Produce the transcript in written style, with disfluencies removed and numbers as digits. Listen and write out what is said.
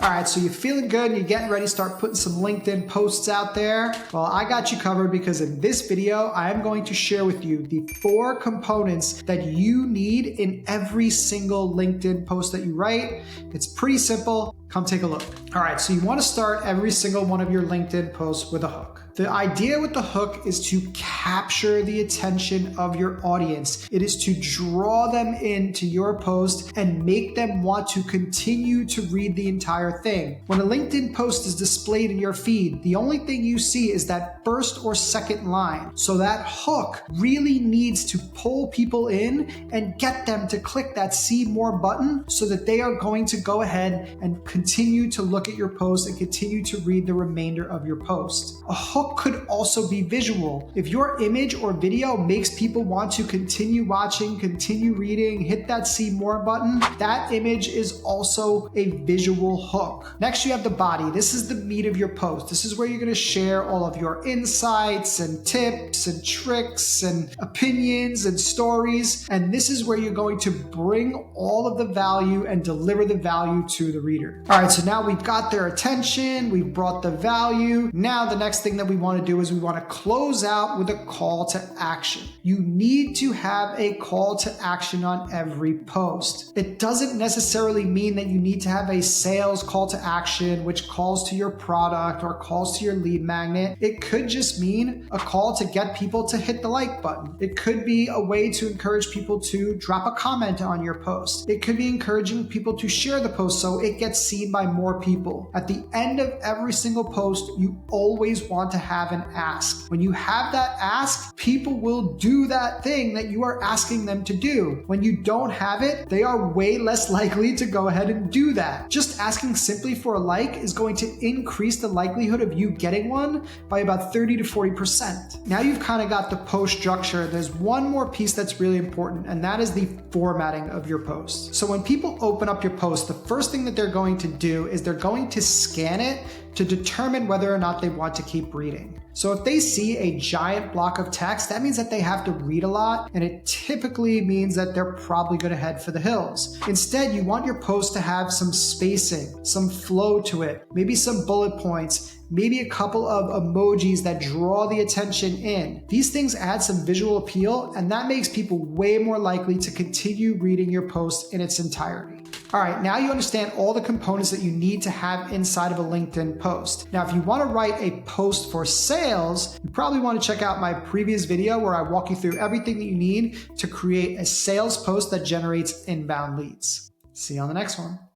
All right, so you're feeling good and you're getting ready to start putting some LinkedIn posts out there. Well, I got you covered because in this video, I am going to share with you the 4 components that you need in every single LinkedIn post that you write. It's pretty simple. Come take a look. All right, so you want to start every single one of your LinkedIn posts with a hook. The idea with the hook is to capture the attention of your audience. It is to draw them into your post and make them want to continue to read the entire thing. When a LinkedIn post is displayed in your feed, the only thing you see is that first or second line. So that hook really needs to pull people in and get them to click that see more button so that they are going to go ahead and continue to look at your post and continue to read the remainder of your post. A hook could also be visual. If your image or video makes people want to continue watching, continue reading, hit that see more button, that image is also a visual hook. Next, you have the body. This is the meat of your post. This is where you're going to share all of your insights and tips and tricks and opinions and stories. And this is where you're going to bring all of the value and deliver the value to the reader. All right, so now we've got their attention, we've brought the value. Now the next thing that we want to do is we want to close out with a call to action. You need to have a call to action on every post. It doesn't necessarily mean that you need to have a sales call to action, which calls to your product or calls to your lead magnet. It could just mean a call to get people to hit the like button. It could be a way to encourage people to drop a comment on your post. It could be encouraging people to share the post so it gets seen by more people. At the end of every single post, you always want to have an ask. When you have that ask, people will do that thing that you are asking them to do. When you don't have it, they are way less likely to go ahead and do that. Just asking simply for a like is going to increase the likelihood of you getting one by about 30 to 40%. Now you've kind of got the post structure. There's one more piece that's really important, and that is the formatting of your post. So when people open up your post, the first thing that they're going to do is they're going to scan it to determine whether or not they want to keep reading. So if they see a giant block of text, that means that they have to read a lot, and it typically means that they're probably going to head for the hills. Instead, you want your post to have some spacing, some flow to it, maybe some bullet points, maybe a couple of emojis that draw the attention in. These things add some visual appeal, and that makes people way more likely to continue reading your post in its entirety. All right, now you understand all the components that you need to have inside of a LinkedIn post. Now, if you want to write a post for sales, you probably want to check out my previous video where I walk you through everything that you need to create a sales post that generates inbound leads. See you on the next one.